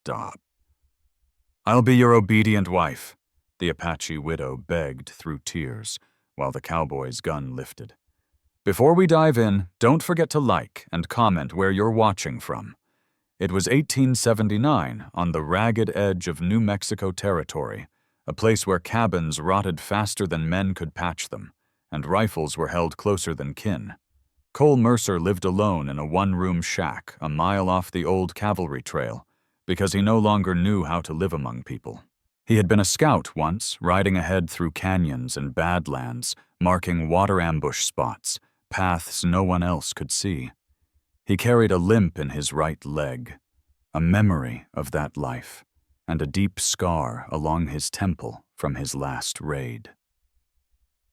Stop. I'll be your obedient wife, the Apache widow begged through tears, while the cowboy's gun lifted. Before we dive in, don't forget to like and comment where you're watching from. It was 1879 on the ragged edge of New Mexico territory, a place where cabins rotted faster than men could patch them, and rifles were held closer than kin. Cole Mercer lived alone in a one-room shack a mile off the old cavalry trail because he no longer knew how to live among people. He had been a scout once, riding ahead through canyons and badlands, marking water ambush spots, paths no one else could see. He carried a limp in his right leg, a memory of that life, and a deep scar along his temple from his last raid.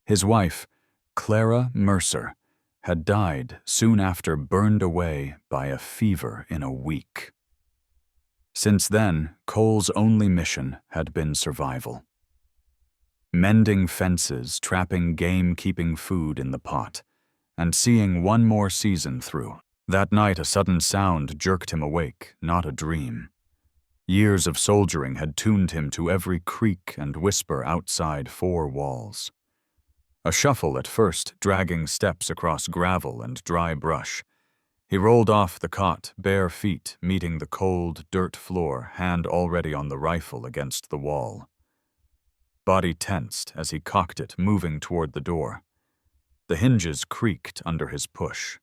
His wife, Clara Mercer, had died soon after, burned away by a fever in a week. Since then, Cole's only mission had been survival. Mending fences, trapping game, keeping food in the pot, and seeing one more season through. That night a sudden sound jerked him awake, not a dream. Years of soldiering had tuned him to every creak and whisper outside four walls. A shuffle at first, dragging steps across gravel and dry brush. He rolled off the cot, bare feet meeting the cold dirt floor, hand already on the rifle against the wall. Body tensed as he cocked it, moving toward the door. The hinges creaked under his push.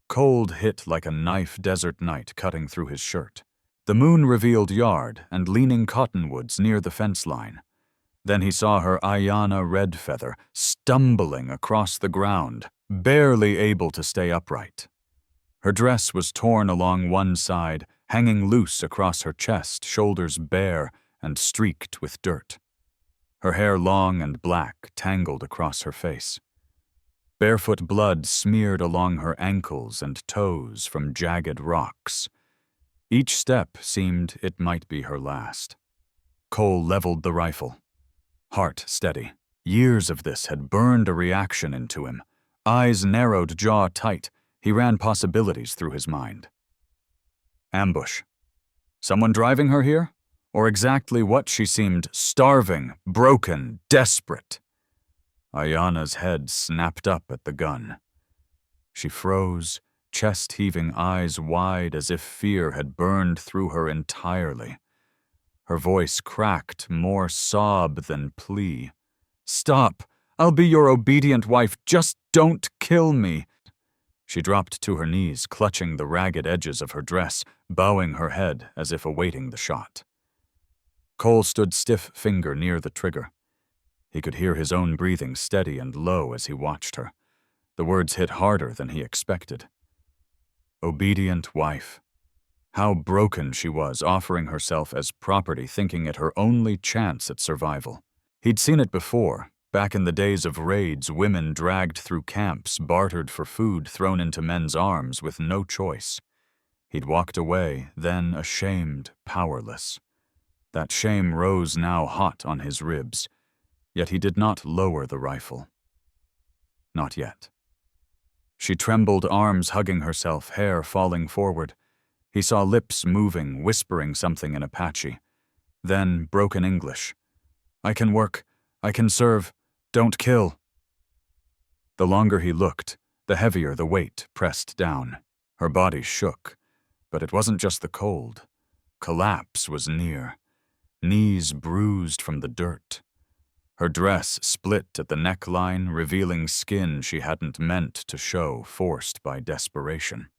Cold hit like a knife desert night cutting through his shirt. The moon-revealed yard and leaning cottonwoods near the fence line. Then he saw her Aiyana Redfeather stumbling across the ground, barely able to stay upright. Her dress was torn along one side, hanging loose across her chest, shoulders bare and streaked with dirt. Her hair long and black, tangled across her face. Barefoot blood smeared along her ankles and toes from jagged rocks. Each step seemed it might be her last. Cole leveled the rifle. Heart steady. Years of this had burned a reaction into him. Eyes narrowed, jaw tight. He ran possibilities through his mind. Ambush. Someone driving her here? Or exactly what she seemed: starving, broken, desperate. Aiyana's head snapped up at the gun. She froze, chest heaving, eyes wide as if fear had burned through her entirely. Her voice cracked, more sob than plea. "Stop! I'll be your obedient wife. Just don't kill me." She dropped to her knees, clutching the ragged edges of her dress, bowing her head as if awaiting the shot. Cole stood stiff finger near the trigger. He could hear his own breathing steady and low as he watched her. The words hit harder than he expected. Obedient wife. How broken she was, offering herself as property, thinking it her only chance at survival. He'd seen it before, back in the days of raids, women dragged through camps, bartered for food thrown into men's arms with no choice. He'd walked away, then ashamed, powerless. That shame rose now hot on his ribs, yet he did not lower the rifle. Not yet. She trembled, arms hugging herself, hair falling forward. He saw lips moving, whispering something in Apache. Then broken English. "I can work. I can serve. Don't kill." The longer he looked, the heavier the weight pressed down. Her body shook, but it wasn't just the cold. Collapse was near. Knees bruised from the dirt. Her dress split at the neckline, revealing skin she hadn't meant to show, forced by desperation.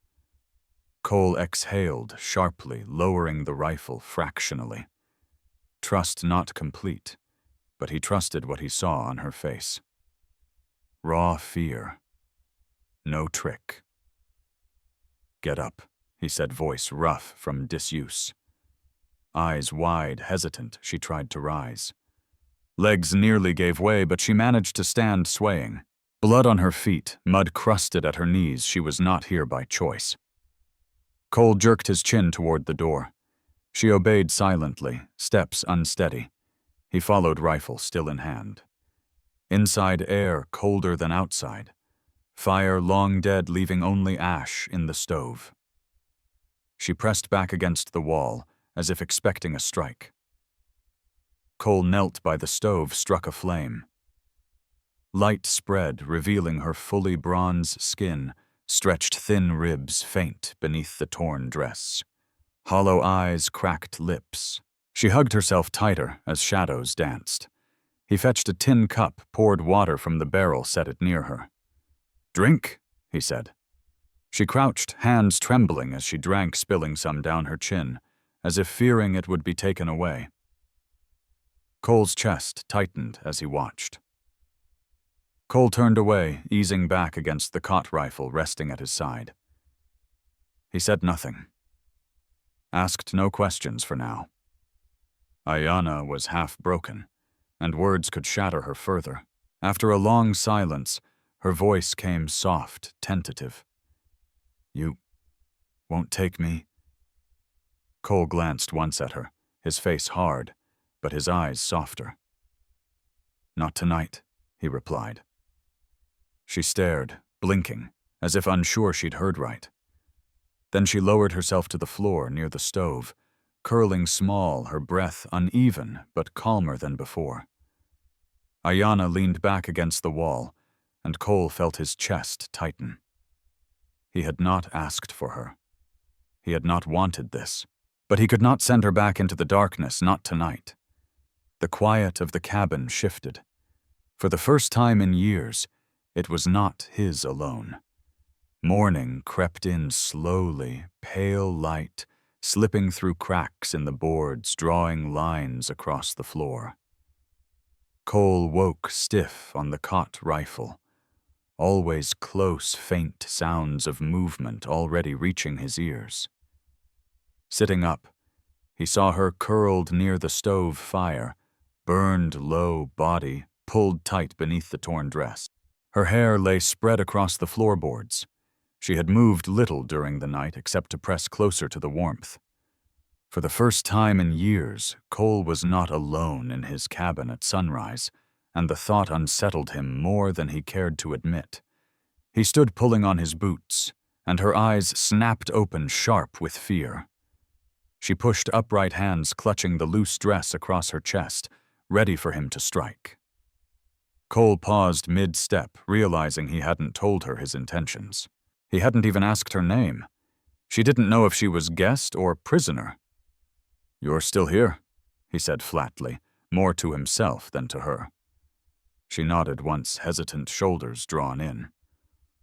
Cole exhaled sharply, lowering the rifle fractionally. Trust not complete, but he trusted what he saw on her face. Raw fear. No trick. "Get up," he said, voice rough from disuse. Eyes wide, hesitant, she tried to rise. Legs nearly gave way, but she managed to stand swaying. Blood on her feet, mud crusted at her knees. She was not here by choice. Cole jerked his chin toward the door. She obeyed silently, steps unsteady. He followed, rifle still in hand. Inside air colder than outside. Fire long dead, leaving only ash in the stove. She pressed back against the wall, as if expecting a strike. Cole knelt by the stove, struck a flame. Light spread, revealing her fully bronze skin, stretched thin ribs faint beneath the torn dress. Hollow eyes, cracked lips. She hugged herself tighter as shadows danced. He fetched a tin cup, poured water from the barrel, set it near her. "Drink," he said. She crouched, hands trembling as she drank, spilling some down her chin, as if fearing it would be taken away. Cole's chest tightened as he watched. Cole turned away, easing back against the cot rifle resting at his side. He said nothing. Asked no questions for now. Aiyana was half broken, and words could shatter her further. After a long silence, her voice came soft, tentative. "You won't take me?" Cole glanced once at her, his face hard, but his eyes softer. "Not tonight," he replied. She stared, blinking, as if unsure she'd heard right. Then she lowered herself to the floor near the stove, curling small, her breath uneven but calmer than before. Aiyana leaned back against the wall, and Cole felt his chest tighten. He had not asked for her. He had not wanted this, but he could not send her back into the darkness, not tonight. The quiet of the cabin shifted. For the first time in years, it was not his alone. Morning crept in slowly, pale light, slipping through cracks in the boards, drawing lines across the floor. Cole woke stiff on the cot rifle. Always close, faint sounds of movement already reaching his ears. Sitting up, he saw her curled near the stove fire, burned low body pulled tight beneath the torn dress. Her hair lay spread across the floorboards. She had moved little during the night except to press closer to the warmth. For the first time in years, Cole was not alone in his cabin at sunrise, and the thought unsettled him more than he cared to admit. He stood pulling on his boots, and her eyes snapped open sharp with fear. She pushed upright hands clutching the loose dress across her chest, ready for him to strike. Cole paused mid-step, realizing he hadn't told her his intentions. He hadn't even asked her name. She didn't know if she was guest or prisoner. "You're still here," he said flatly, more to himself than to her. She nodded, once hesitant shoulders drawn in.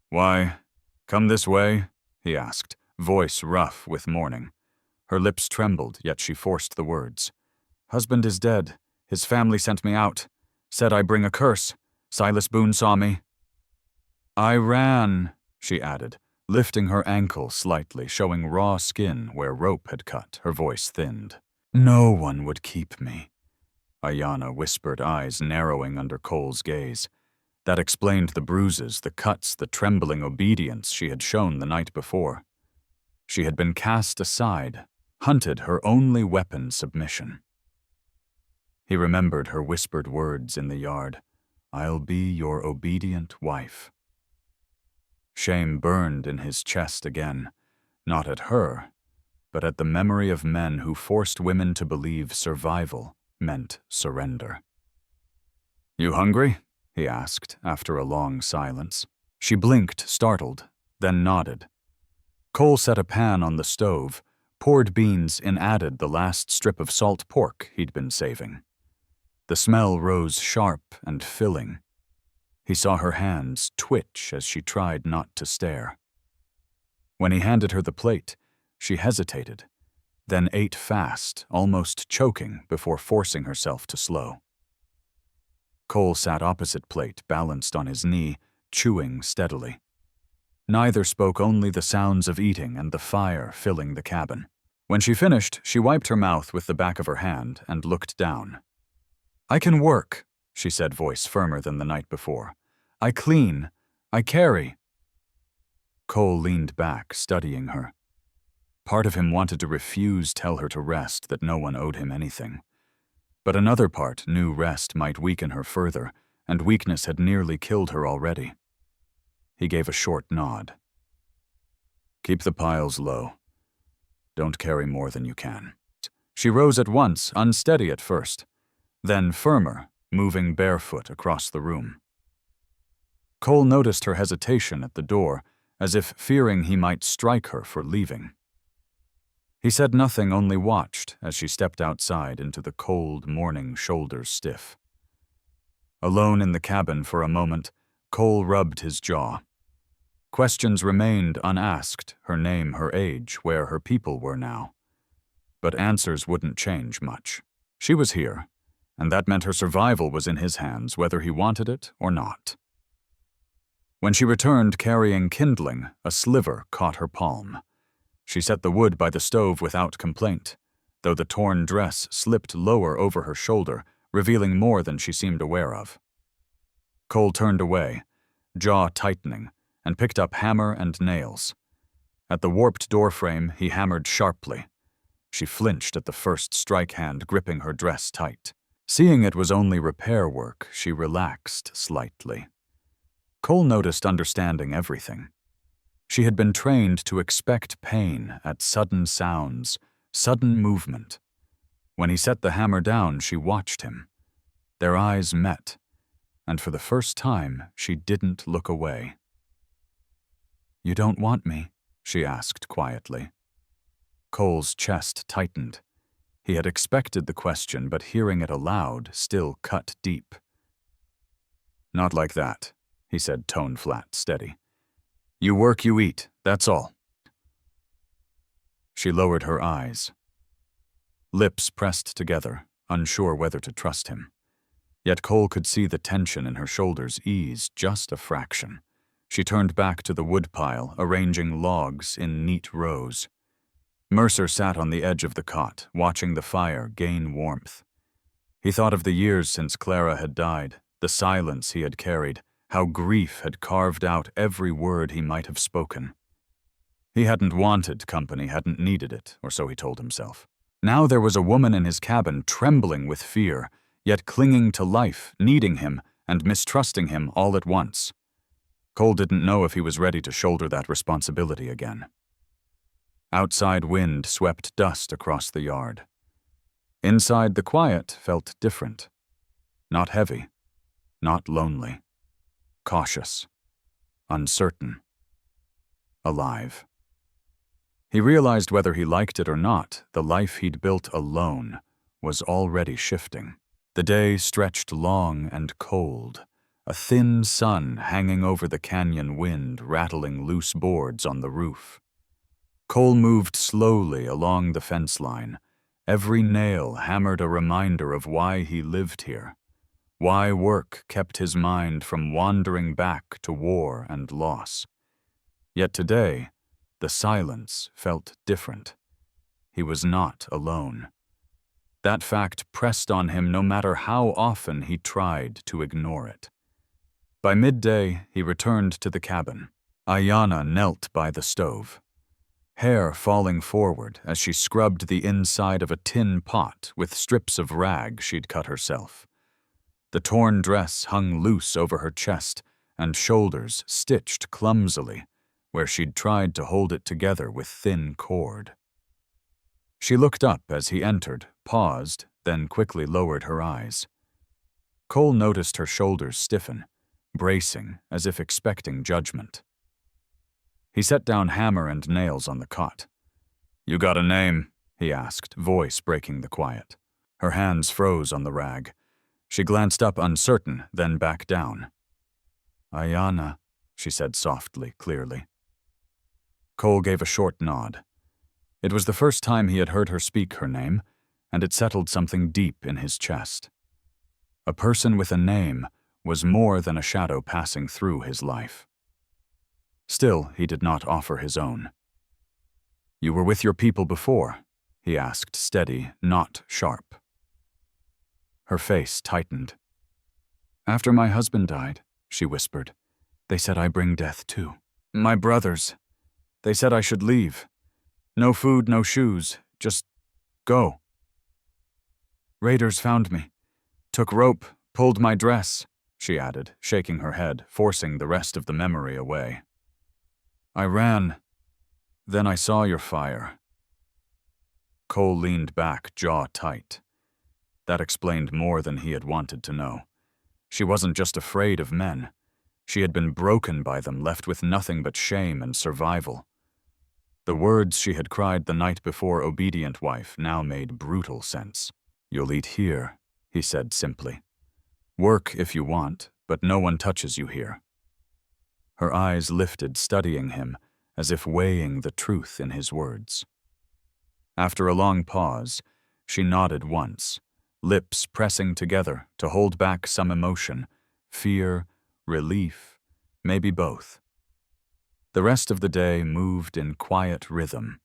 "Why, come this way?" he asked, voice rough with mourning. Her lips trembled, yet she forced the words. "Husband is dead. His family sent me out. Said I bring a curse. Silas Boone saw me." "I ran," she added, lifting her ankle slightly, showing raw skin where rope had cut. Her voice thinned. "No one would keep me," Aiyana whispered, eyes narrowing under Cole's gaze. That explained the bruises, the cuts, the trembling obedience she had shown the night before. She had been cast aside, hunted, her only weapon submission. He remembered her whispered words in the yard, "I'll be your obedient wife." Shame burned in his chest again, not at her, but at the memory of men who forced women to believe survival meant surrender. "You hungry?" he asked after a long silence. She blinked, startled, then nodded. Cole set a pan on the stove, poured beans and added the last strip of salt pork he'd been saving. The smell rose sharp and filling. He saw her hands twitch as she tried not to stare. When he handed her the plate, she hesitated, then ate fast, almost choking before forcing herself to slow. Cole sat opposite plate, balanced on his knee, chewing steadily. Neither spoke, only the sounds of eating and the fire filling the cabin. When she finished, she wiped her mouth with the back of her hand and looked down. "I can work," she said, voice firmer than the night before. "I clean. I carry." Cole leaned back, studying her. Part of him wanted to refuse tell her to rest, that no one owed him anything. But another part knew rest might weaken her further, and weakness had nearly killed her already. He gave a short nod. "Keep the piles low. Don't carry more than you can." She rose at once, unsteady at first, then firmer, moving barefoot across the room. Cole noticed her hesitation at the door, as if fearing he might strike her for leaving. He said nothing, only watched as she stepped outside into the cold morning, shoulders stiff. Alone in the cabin for a moment, Cole rubbed his jaw. Questions remained unasked, her name, her age, where her people were now. But answers wouldn't change much. She was here, and that meant her survival was in his hands, whether he wanted it or not. When she returned carrying kindling, a sliver caught her palm. She set the wood by the stove without complaint, though the torn dress slipped lower over her shoulder, revealing more than she seemed aware of. Cole turned away, jaw tightening, and picked up hammer and nails. At the warped doorframe, he hammered sharply. She flinched at the first strike hand gripping her dress tight. Seeing it was only repair work, she relaxed slightly. Cole noticed understanding everything. She had been trained to expect pain at sudden sounds, sudden movement. When he set the hammer down, she watched him. Their eyes met, and for the first time, she didn't look away. "You don't want me?" she asked quietly. Cole's chest tightened. He had expected the question, but hearing it aloud still cut deep. "Not like that," he said, tone flat, steady. "You work, you eat, that's all." She lowered her eyes. Lips pressed together, unsure whether to trust him. Yet Cole could see the tension in her shoulders ease just a fraction. She turned back to the woodpile, arranging logs in neat rows. Mercer sat on the edge of the cot, watching the fire gain warmth. He thought of the years since Clara had died, the silence he had carried, how grief had carved out every word he might have spoken. He hadn't wanted company, hadn't needed it, or so he told himself. Now there was a woman in his cabin trembling with fear, yet clinging to life, needing him, and mistrusting him all at once. Cole didn't know if he was ready to shoulder that responsibility again. Outside wind swept dust across the yard. Inside, the quiet felt different. Not heavy, not lonely. Cautious, uncertain, alive. He realized whether he liked it or not, the life he'd built alone was already shifting. The day stretched long and cold, a thin sun hanging over the canyon wind, rattling loose boards on the roof. Cole moved slowly along the fence line. Every nail hammered a reminder of why he lived here. Why work kept his mind from wandering back to war and loss. Yet today, the silence felt different. He was not alone. That fact pressed on him no matter how often he tried to ignore it. By midday, he returned to the cabin. Aiyana knelt by the stove, hair falling forward as she scrubbed the inside of a tin pot with strips of rag she'd cut herself. The torn dress hung loose over her chest and shoulders stitched clumsily, where she'd tried to hold it together with thin cord. She looked up as he entered, paused, then quickly lowered her eyes. Cole noticed her shoulders stiffen, bracing as if expecting judgment. He set down hammer and nails on the cot. "You got a name?" he asked, voice breaking the quiet. Her hands froze on the rag. She glanced up uncertain, then back down. "Aiyana," she said softly, clearly. Cole gave a short nod. It was the first time he had heard her speak her name, and it settled something deep in his chest. A person with a name was more than a shadow passing through his life. Still, he did not offer his own. "You were with your people before?" he asked, steady, not sharp. Her face tightened. "After my husband died," she whispered, "they said I bring death too. My brothers. They said I should leave. No food, no shoes, just go. Raiders found me, took rope, pulled my dress," she added, shaking her head, forcing the rest of the memory away. "I ran. Then I saw your fire." Cole leaned back, jaw tight. That explained more than he had wanted to know. She wasn't just afraid of men. She had been broken by them, left with nothing but shame and survival. The words she had cried the night before obedient wife now made brutal sense. "You'll eat here," he said simply. "Work if you want, but no one touches you here." Her eyes lifted, studying him, as if weighing the truth in his words. After a long pause, she nodded once, lips pressing together to hold back some emotion, fear, relief, maybe both. The rest of the day moved in quiet rhythm.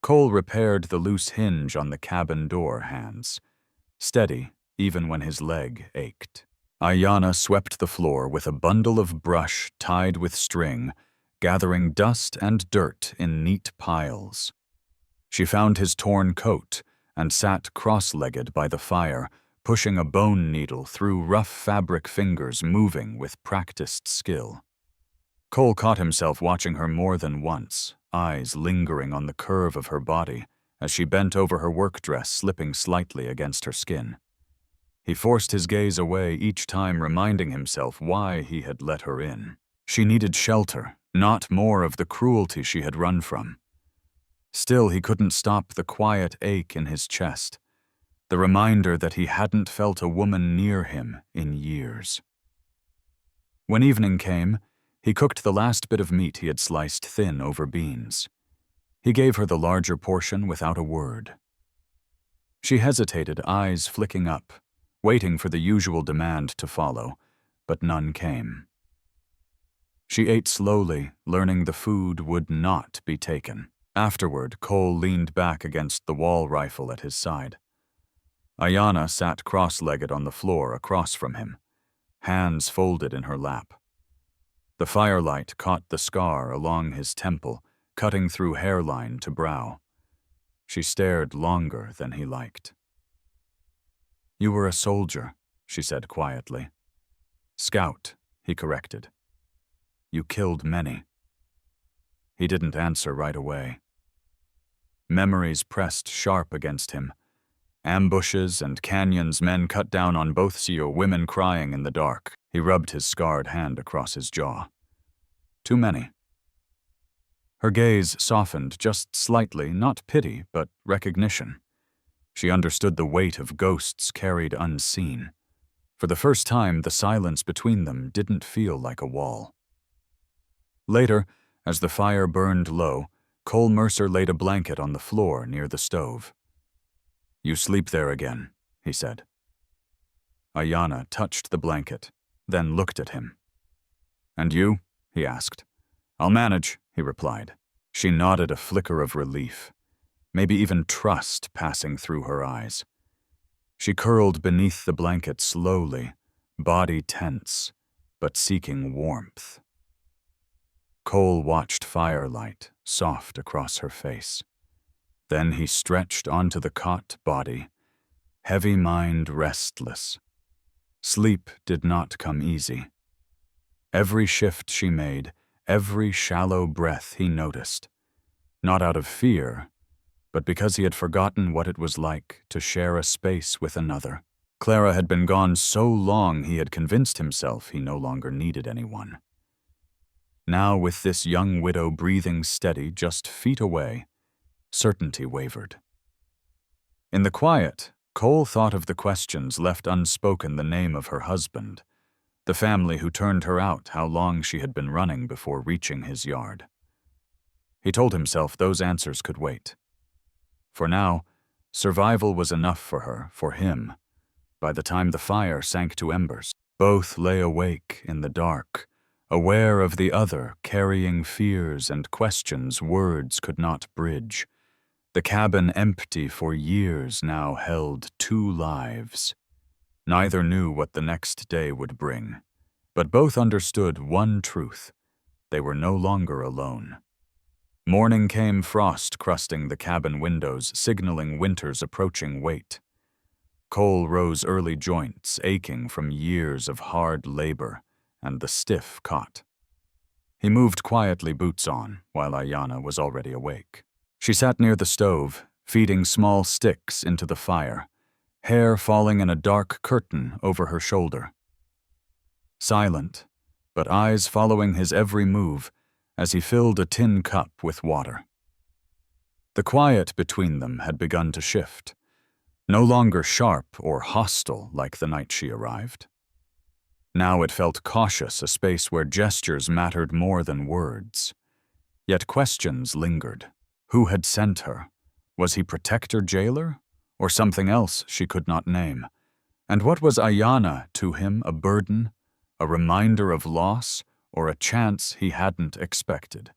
Cole repaired the loose hinge on the cabin door hands, steady even when his leg ached. Aiyana swept the floor with a bundle of brush tied with string, gathering dust and dirt in neat piles. She found his torn coat and sat cross-legged by the fire, pushing a bone needle through rough fabric fingers, moving with practiced skill. Cole caught himself watching her more than once, eyes lingering on the curve of her body as she bent over her work dress, slipping slightly against her skin. He forced his gaze away each time, reminding himself why he had let her in. She needed shelter, not more of the cruelty she had run from. Still, he couldn't stop the quiet ache in his chest, the reminder that he hadn't felt a woman near him in years. When evening came, he cooked the last bit of meat he had sliced thin over beans. He gave her the larger portion without a word. She hesitated, eyes flicking up, waiting for the usual demand to follow, but none came. She ate slowly, learning the food would not be taken. Afterward, Cole leaned back against the wall rifle at his side. Aiyana sat cross-legged on the floor across from him, hands folded in her lap. The firelight caught the scar along his temple, cutting through hairline to brow. She stared longer than he liked. "You were a soldier," she said quietly. "Scout," he corrected. "You killed many." He didn't answer right away. Memories pressed sharp against him. Ambushes and canyons, men cut down on both sides, women crying in the dark. He rubbed his scarred hand across his jaw. Too many. Her gaze softened just slightly, not pity, but recognition. She understood the weight of ghosts carried unseen. For the first time, the silence between them didn't feel like a wall. Later, as the fire burned low, Cole Mercer laid a blanket on the floor near the stove. "You sleep there again," he said. Aiyana touched the blanket, then looked at him. "And you?" he asked. "I'll manage," he replied. She nodded, a flicker of relief, maybe even trust passing through her eyes. She curled beneath the blanket slowly, body tense, but seeking warmth. Cole watched firelight soft across her face. Then he stretched onto the cot body, heavy mind restless. Sleep did not come easy. Every shift she made, every shallow breath he noticed, not out of fear, but because he had forgotten what it was like to share a space with another. Clara had been gone so long he had convinced himself he no longer needed anyone. Now, with this young widow breathing steady just feet away, certainty wavered. In the quiet, Cole thought of the questions left unspoken, the name of her husband, the family who turned her out, how long she had been running before reaching his yard. He told himself those answers could wait. For now, survival was enough for her, for him. By the time the fire sank to embers, both lay awake in the dark, aware of the other, carrying fears and questions words could not bridge. The cabin, empty for years, now held two lives. Neither knew what the next day would bring, but both understood one truth: they were no longer alone. Morning came, frost crusting the cabin windows, signaling winter's approaching weight. Cole rose early, joints aching from years of hard labor and the stiff cot. He moved quietly, boots on, while Aiyana was already awake. She sat near the stove, feeding small sticks into the fire, hair falling in a dark curtain over her shoulder. Silent, but eyes following his every move as he filled a tin cup with water. The quiet between them had begun to shift, no longer sharp or hostile like the night she arrived. Now it felt cautious, a space where gestures mattered more than words. Yet questions lingered. Who had sent her? Was he protector jailer? Or something else she could not name? And what was Aiyana to him, a burden? A reminder of loss? Or a chance he hadn't expected?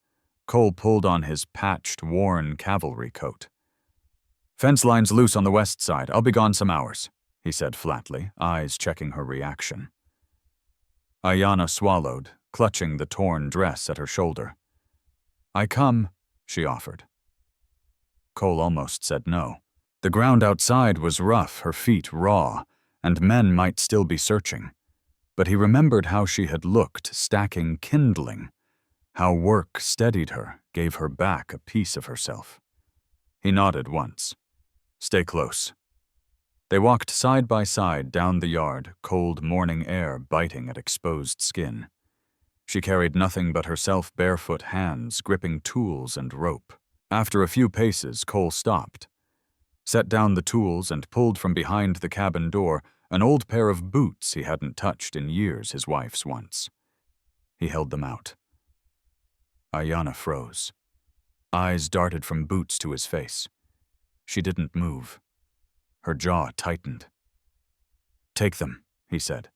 Cole pulled on his patched, worn cavalry coat. "Fence line's loose on the west side. I'll be gone some hours," he said flatly, eyes checking her reaction. Aiyana swallowed, clutching the torn dress at her shoulder. "I come," she offered. Cole almost said no. The ground outside was rough, her feet raw, and men might still be searching. But he remembered how she had looked, stacking kindling, how work steadied her, gave her back a piece of herself. He nodded once. "Stay close." They walked side by side down the yard, cold morning air biting at exposed skin. She carried nothing but herself, barefoot hands gripping tools and rope. After a few paces, Cole stopped, set down the tools, and pulled from behind the cabin door an old pair of boots he hadn't touched in years, his wife's once. He held them out. Aiyana froze. Eyes darted from boots to his face. She didn't move. Her jaw tightened. "Take them," he said.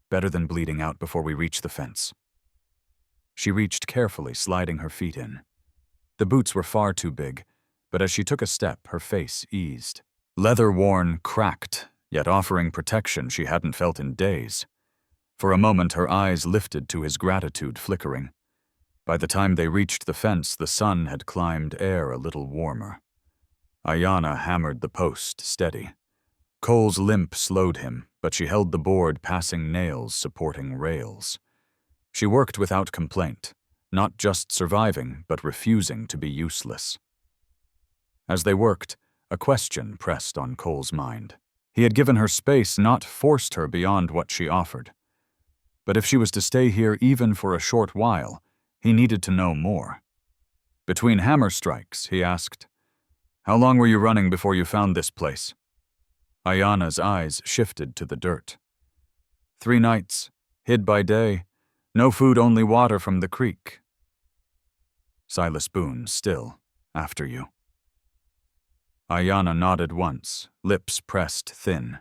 "Better than bleeding out before we reach the fence." She reached carefully, sliding her feet in. The boots were far too big, but as she took a step, her face eased. Leather-worn, cracked, yet offering protection she hadn't felt in days. For a moment, her eyes lifted to his gratitude flickering. By the time they reached the fence, the sun had climbed air a little warmer. Aiyana hammered the post steady. Cole's limp slowed him, but she held the board, passing nails supporting rails. She worked without complaint, not just surviving, but refusing to be useless. As they worked, a question pressed on Cole's mind. He had given her space, not forced her beyond what she offered. But if she was to stay here even for a short while, he needed to know more. Between hammer strikes, he asked, "How long were you running before you found this place?" Aiyana's eyes shifted to the dirt. 3 nights, hid by day, no food, only water from the creek." Silas Boone, still, "After you." Aiyana nodded once, lips pressed thin.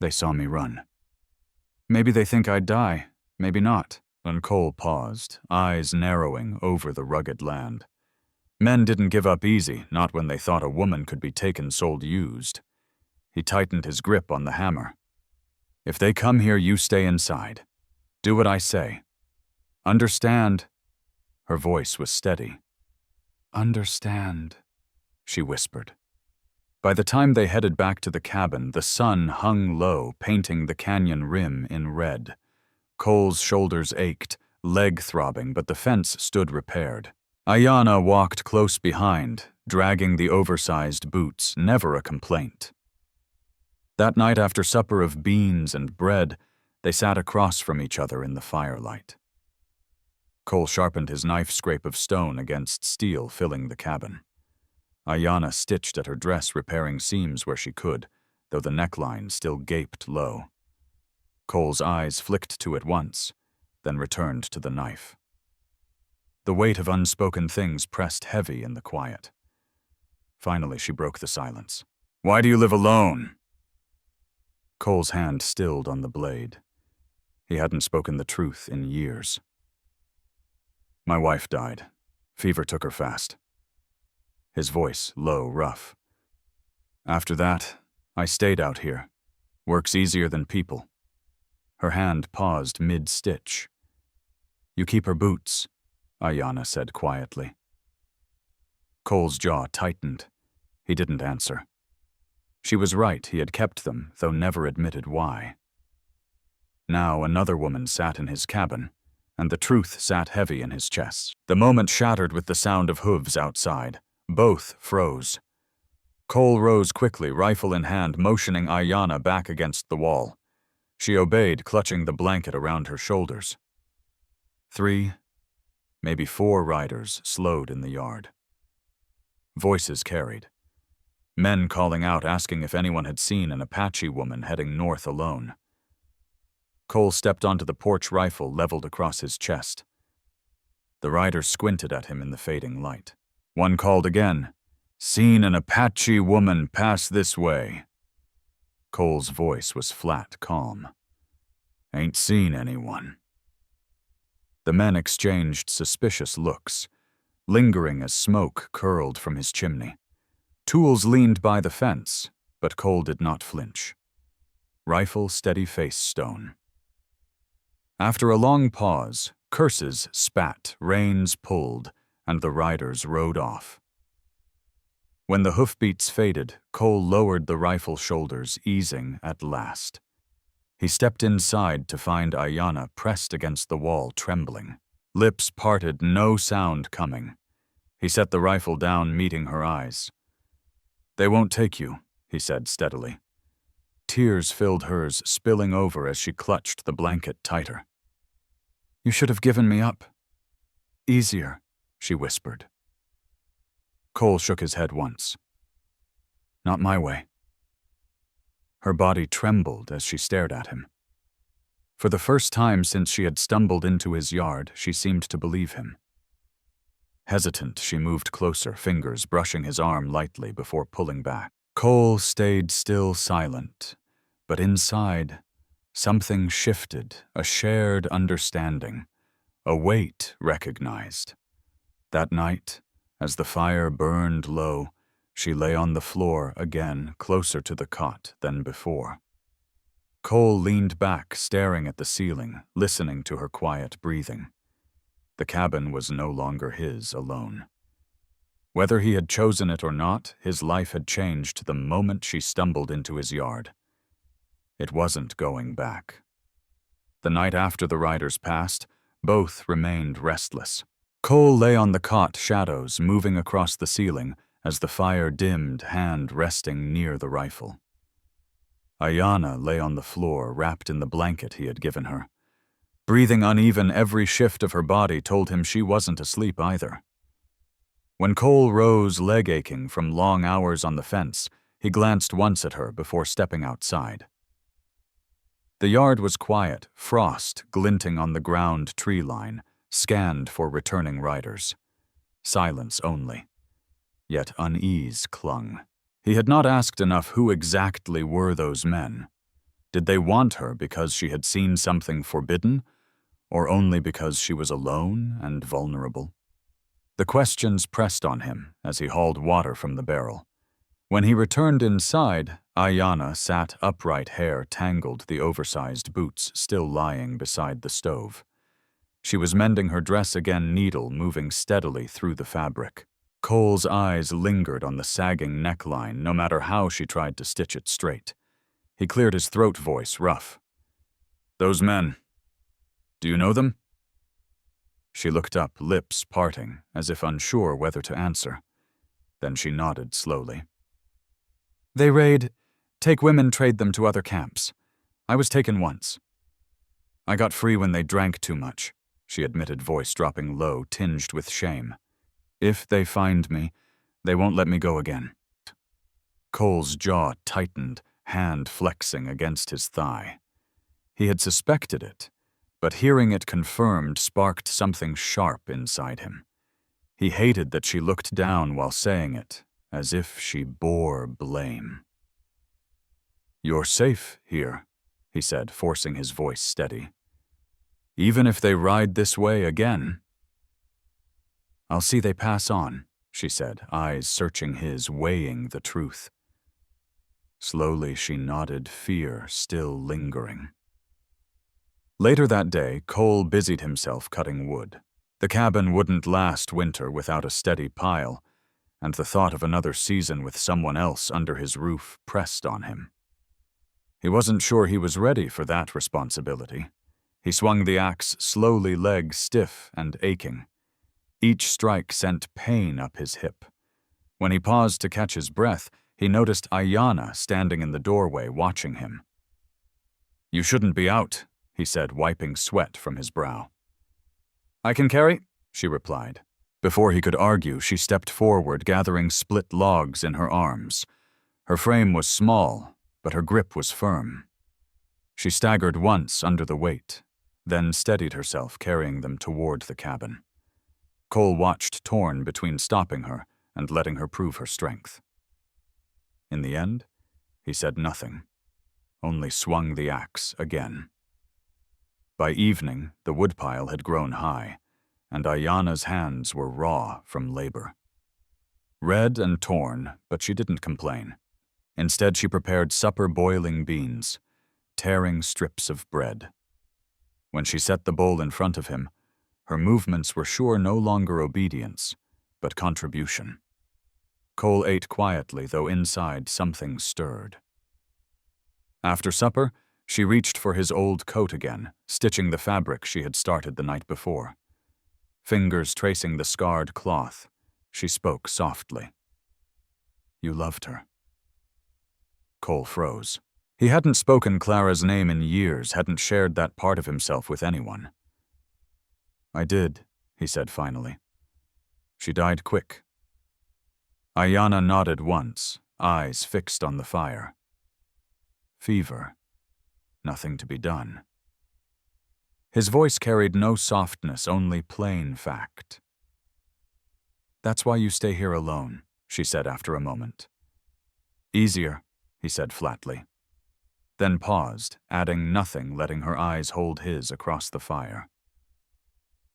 "They saw me run. Maybe they think I'd die, maybe not." And Cole paused, eyes narrowing over the rugged land. Men didn't give up easy, not when they thought a woman could be taken, sold, used. He tightened his grip on the hammer. "If they come here, you stay inside. Do what I say. Understand?" Her voice was steady. "Understand," she whispered. By the time they headed back to the cabin, the sun hung low, painting the canyon rim in red. Cole's shoulders ached, leg throbbing, but the fence stood repaired. Aiyana walked close behind, dragging the oversized boots, never a complaint. That night, after supper of beans and bread, they sat across from each other in the firelight. Cole sharpened his knife scrape of stone against steel, filling the cabin. Aiyana stitched at her dress, repairing seams where she could, though the neckline still gaped low. Cole's eyes flicked to it once, then returned to the knife. The weight of unspoken things pressed heavy in the quiet. Finally, she broke the silence. "Why do you live alone?" Cole's hand stilled on the blade. He hadn't spoken the truth in years. "My wife died. Fever took her fast." His voice low, rough. "After that, I stayed out here. Work's easier than people." Her hand paused mid-stitch. "You keep her boots," Aiyana said quietly. Cole's jaw tightened. He didn't answer. She was right, he had kept them, though never admitted why. Now another woman sat in his cabin, and the truth sat heavy in his chest. The moment shattered with the sound of hooves outside. Both froze. Cole rose quickly, rifle in hand, motioning Aiyana back against the wall. She obeyed, clutching the blanket around her shoulders. 3, maybe 4 riders slowed in the yard. Voices carried. Men calling out, asking if anyone had seen an Apache woman heading north alone. Cole stepped onto the porch, rifle leveled across his chest. The riders squinted at him in the fading light. One called again, "Seen an Apache woman pass this way." Cole's voice was flat, calm. "Ain't seen anyone." The men exchanged suspicious looks, lingering as smoke curled from his chimney. Tools leaned by the fence, but Cole did not flinch. Rifle steady face stone. After a long pause, curses spat, reins pulled, and the riders rode off. When the hoofbeats faded, Cole lowered the rifle shoulders, easing at last. He stepped inside to find Aiyana pressed against the wall, trembling. Lips parted, no sound coming. He set the rifle down, meeting her eyes. "They won't take you," he said steadily. Tears filled hers, spilling over as she clutched the blanket tighter. "You should have given me up. Easier," she whispered. Cole shook his head once. "Not my way." Her body trembled as she stared at him. For the first time since she had stumbled into his yard, she seemed to believe him. Hesitant, she moved closer, fingers brushing his arm lightly before pulling back. Cole stayed still, silent, but inside, something shifted, a shared understanding, a weight recognized. That night, as the fire burned low, she lay on the floor again, closer to the cot than before. Cole leaned back, staring at the ceiling, listening to her quiet breathing. The cabin was no longer his alone. Whether he had chosen it or not, his life had changed the moment she stumbled into his yard. It wasn't going back. The night after the riders passed, both remained restless. Cole lay on the cot, shadows moving across the ceiling as the fire dimmed, hand resting near the rifle. Aiyana lay on the floor, wrapped in the blanket he had given her. Breathing uneven, every shift of her body told him she wasn't asleep either. When Cole rose, leg aching from long hours on the fence, he glanced once at her before stepping outside. The yard was quiet, frost glinting on the ground tree line, scanned for returning riders. Silence only. Yet unease clung. He had not asked enough who exactly were those men. Did they want her because she had seen something forbidden, or only because she was alone and vulnerable? The questions pressed on him as he hauled water from the barrel. When he returned inside, Aiyana sat upright, hair tangled, the oversized boots still lying beside the stove. She was mending her dress again, needle moving steadily through the fabric. Cole's eyes lingered on the sagging neckline, no matter how she tried to stitch it straight. He cleared his throat, voice rough. "Those men. Do you know them?" She looked up, lips parting, as if unsure whether to answer. Then she nodded slowly. "They take women, trade them to other camps. I was taken once. I got free when they drank too much," she admitted, voice dropping low, tinged with shame. "If they find me, they won't let me go again." Cole's jaw tightened, hand flexing against his thigh. He had suspected it, but hearing it confirmed sparked something sharp inside him. He hated that she looked down while saying it, as if she bore blame. "You're safe here," he said, forcing his voice steady. "Even if they ride this way again." "I'll see they pass on," she said, eyes searching his, weighing the truth. Slowly she nodded, fear still lingering. Later that day, Cole busied himself cutting wood. The cabin wouldn't last winter without a steady pile, and the thought of another season with someone else under his roof pressed on him. He wasn't sure he was ready for that responsibility. He swung the axe slowly, legs stiff and aching. Each strike sent pain up his hip. When he paused to catch his breath, he noticed Aiyana standing in the doorway watching him. "You shouldn't be out," he said, wiping sweat from his brow. "I can carry," she replied. Before he could argue, she stepped forward, gathering split logs in her arms. Her frame was small, but her grip was firm. She staggered once under the weight, then steadied herself, carrying them toward the cabin. Cole watched, torn between stopping her and letting her prove her strength. In the end, he said nothing, only swung the axe again. By evening, the woodpile had grown high, and Aiyana's hands were raw from labor. Red and torn, but she didn't complain. Instead, she prepared supper boiling beans, tearing strips of bread. When she set the bowl in front of him, her movements were sure no longer obedience, but contribution. Cole ate quietly, though inside something stirred. After supper, she reached for his old coat again, stitching the fabric she had started the night before. Fingers tracing the scarred cloth, she spoke softly. "You loved her." Cole froze. He hadn't spoken Clara's name in years, hadn't shared that part of himself with anyone. "I did," he said finally. "She died quick." Aiyana nodded once, eyes fixed on the fire. "Fever. Nothing to be done." His voice carried no softness, only plain fact. "That's why you stay here alone," she said after a moment. "Easier," he said flatly. Then paused, adding nothing, letting her eyes hold his across the fire.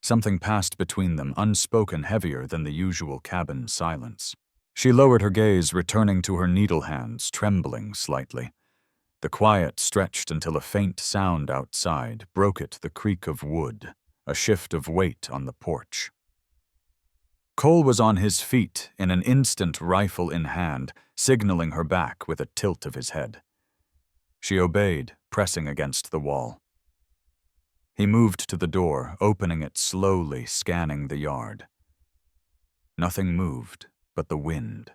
Something passed between them, unspoken, heavier than the usual cabin silence. She lowered her gaze, returning to her needle hands, trembling slightly. The quiet stretched until a faint sound outside broke it, the creak of wood, a shift of weight on the porch. Cole was on his feet in an instant, rifle in hand, signaling her back with a tilt of his head. She obeyed, pressing against the wall. He moved to the door, opening it slowly, scanning the yard. Nothing moved but the wind.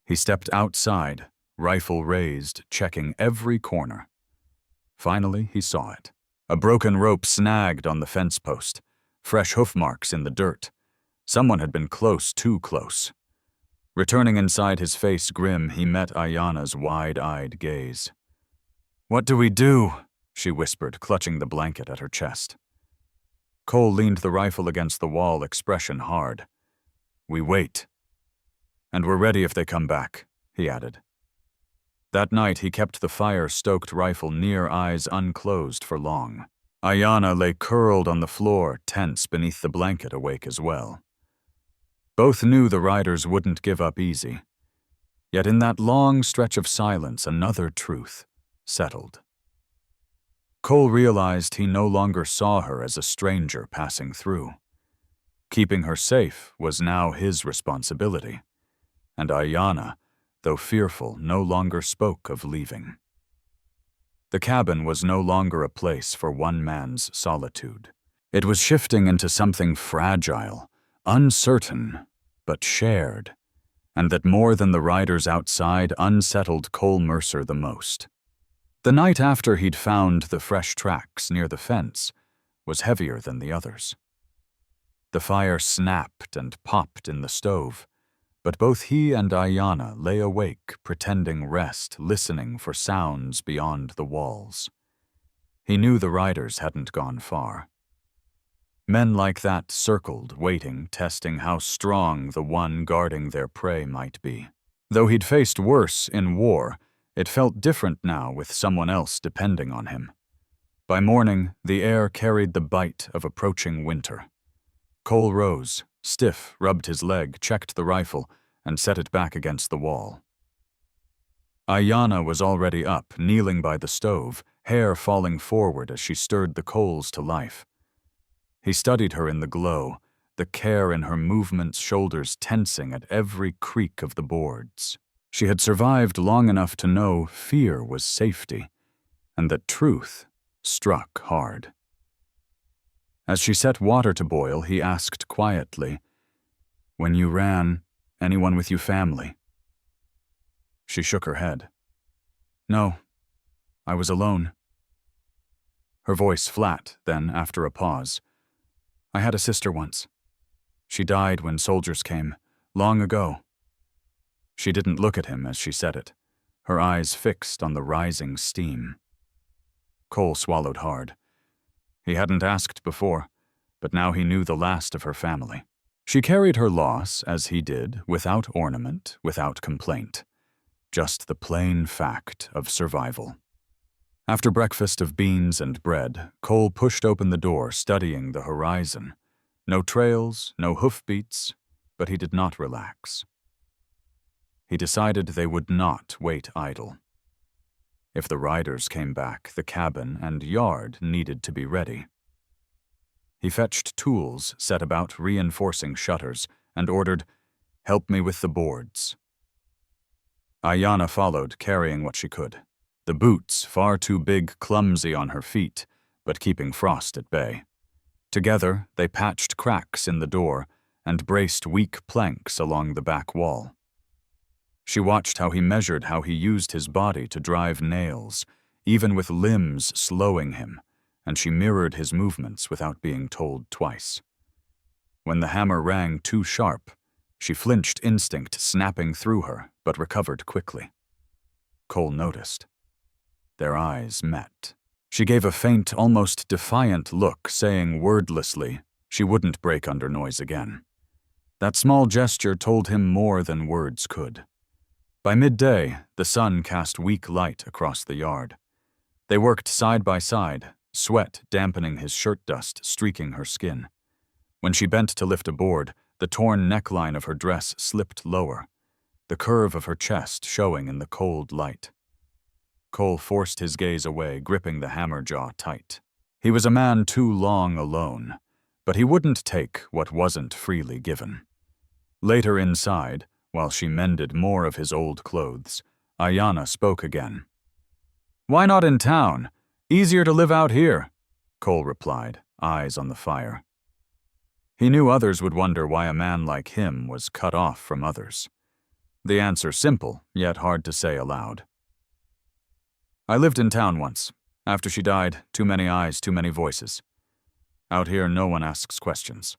He stepped outside, rifle raised, checking every corner. Finally, he saw it. A broken rope snagged on the fence post, fresh hoof marks in the dirt. Someone had been close, too close. Returning inside, his face grim, he met Aiyana's wide-eyed gaze. "What do we do?" she whispered, clutching the blanket at her chest. Cole leaned the rifle against the wall, expression hard. "We wait. And we're ready if they come back," he added. That night, he kept the fire-stoked rifle near, eyes unclosed for long. Aiyana lay curled on the floor, tense beneath the blanket, awake as well. Both knew the riders wouldn't give up easy. Yet in that long stretch of silence, another truth settled. Cole realized he no longer saw her as a stranger passing through. Keeping her safe was now his responsibility, and Aiyana, though fearful, no longer spoke of leaving. The cabin was no longer a place for one man's solitude. It was shifting into something fragile, uncertain, but shared, and that more than the riders outside unsettled Cole Mercer the most. The night after he'd found the fresh tracks near the fence was heavier than the others. The fire snapped and popped in the stove, but both he and Aiyana lay awake, pretending rest, listening for sounds beyond the walls. He knew the riders hadn't gone far. Men like that circled, waiting, testing how strong the one guarding their prey might be. Though he'd faced worse in war, it felt different now with someone else depending on him. By morning, the air carried the bite of approaching winter. Cole rose, stiff, rubbed his leg, checked the rifle, and set it back against the wall. Aiyana was already up, kneeling by the stove, hair falling forward as she stirred the coals to life. He studied her in the glow, the care in her movements, shoulders tensing at every creak of the boards. She had survived long enough to know fear was safety, and that truth struck hard. As she set water to boil, he asked quietly, "When you ran, Anyone with you family?" She shook her head. "No, I was alone." Her voice flat, then, after a pause, "I had a sister once. She died when soldiers came, long ago." She didn't look at him as she said it, her eyes fixed on the rising steam. Cole swallowed hard. He hadn't asked before, but now he knew the last of her family. She carried her loss, as he did, without ornament, without complaint. Just the plain fact of survival. After breakfast of beans and bread, Cole pushed open the door, studying the horizon. No trails, no hoofbeats, but he did not relax. He decided they would not wait idle. If the riders came back, the cabin and yard needed to be ready. He fetched tools, set about reinforcing shutters, and ordered, "Help me with the boards." Aiyana followed, carrying what she could. The boots, far too big, clumsy on her feet, but keeping frost at bay. Together, they patched cracks in the door and braced weak planks along the back wall. She watched how he used his body to drive nails, even with limbs slowing him, and she mirrored his movements without being told twice. When the hammer rang too sharp, she flinched, instinct snapping through her, but recovered quickly. Cole noticed. Their eyes met. She gave a faint, almost defiant look, saying wordlessly she wouldn't break under noise again. That small gesture told him more than words could. By midday, the sun cast weak light across the yard. They worked side by side, sweat dampening his shirt dust, streaking her skin. When she bent to lift a board, the torn neckline of her dress slipped lower, the curve of her chest showing in the cold light. Cole forced his gaze away, gripping the hammer jaw tight. He was a man too long alone, but he wouldn't take what wasn't freely given. Later inside, while she mended more of his old clothes, Aiyana spoke again. "Why not in town? Easier to live out here," Cole replied, eyes on the fire. He knew others would wonder why a man like him was cut off from others. The answer simple, yet hard to say aloud. "I lived in town once. After she died, too many eyes, too many voices. Out here, no one asks questions."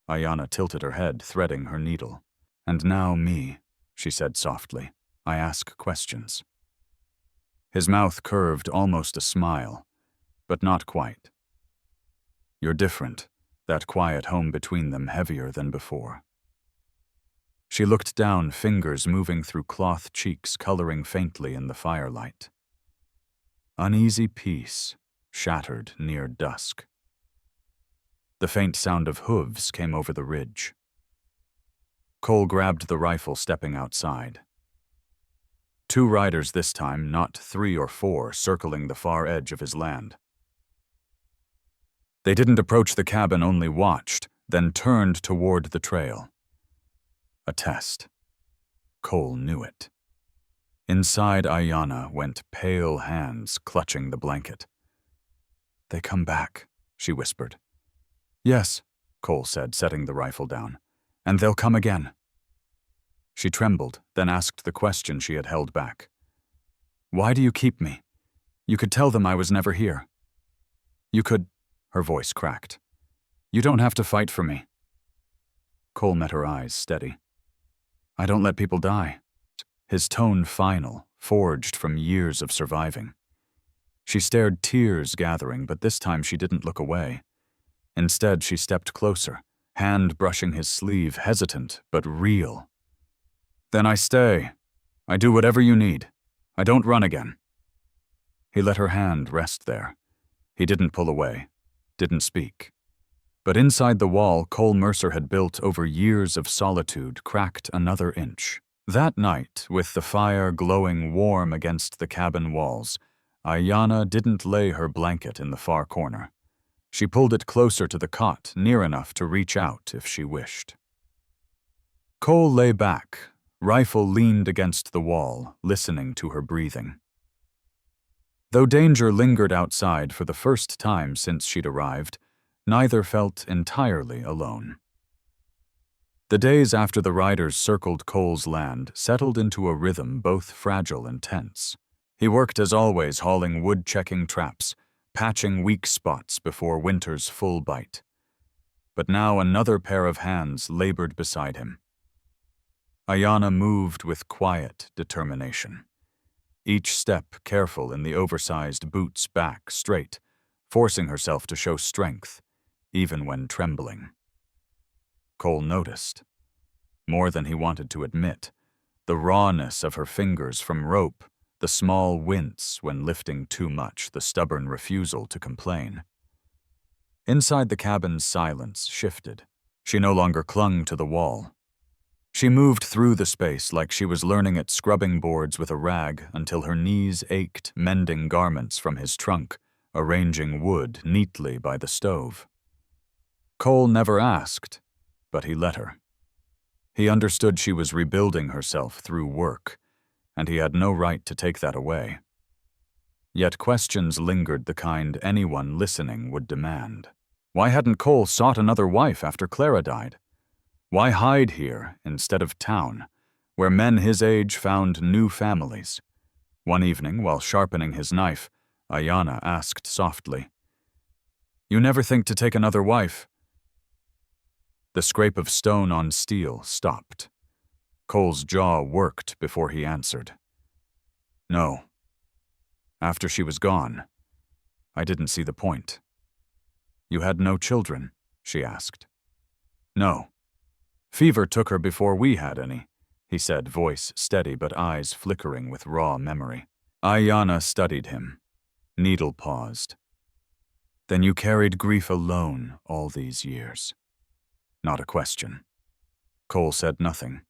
Aiyana tilted her head, threading her needle. "And now me," she said softly. "I ask questions." His mouth curved, almost a smile, but not quite. "You're different," that quiet home between them heavier than before. She looked down, fingers moving through cloth cheeks, coloring faintly in the firelight. Uneasy peace, shattered near dusk. The faint sound of hooves came over the ridge. Cole grabbed the rifle, stepping outside. 2 riders this time, not 3 or 4, circling the far edge of his land. They didn't approach the cabin, only watched, then turned toward the trail. A test. Cole knew it. Inside Aiyana went pale hands clutching the blanket. "They come back," she whispered. "Yes," Cole said, setting the rifle down. "And they'll come again." She trembled, then asked the question she had held back. "Why do you keep me? You could tell them I was never here." "You could," her voice cracked. "You don't have to fight for me." Cole met her eyes, steady. "I don't let people die." His tone final, forged from years of surviving. She stared, tears gathering, but this time she didn't look away. Instead, she stepped closer, hand brushing his sleeve, hesitant but real. "Then I stay. I do whatever you need. I don't run again." He let her hand rest there. He didn't pull away, didn't speak. But inside the wall Cole Mercer had built over years of solitude cracked another inch. That night, with the fire glowing warm against the cabin walls, Aiyana didn't lay her blanket in the far corner. She pulled it closer to the cot, near enough to reach out if she wished. Cole lay back, rifle leaned against the wall, listening to her breathing. Though danger lingered outside for the first time since she'd arrived, neither felt entirely alone. The days after the riders circled Cole's land settled into a rhythm both fragile and tense. He worked as always, hauling wood-checking traps, patching weak spots before winter's full bite. But now another pair of hands labored beside him. Aiyana moved with quiet determination. Each step careful in the oversized boots back straight, forcing herself to show strength, even when trembling. Cole noticed, more than he wanted to admit, the rawness of her fingers from rope, the small wince when lifting too much, the stubborn refusal to complain. Inside the cabin's silence shifted. She no longer clung to the wall. She moved through the space like she was learning at scrubbing boards with a rag until her knees ached, mending garments from his trunk, arranging wood neatly by the stove. Cole never asked, but he let her. He understood she was rebuilding herself through work, and he had no right to take that away. Yet questions lingered, the kind anyone listening would demand. Why hadn't Cole sought another wife after Clara died? Why hide here instead of town, where men his age found new families? One evening, while sharpening his knife, Aiyana asked softly, "You never think to take another wife?" The scrape of stone on steel stopped. Cole's jaw worked before he answered. "No. After she was gone, I didn't see the point." "You had no children?" she asked. "No. Fever took her before we had any," he said, voice steady but eyes flickering with raw memory. Aiyana studied him. Needle paused. "Then you carried grief alone all these years." Not a question. Cole said nothing,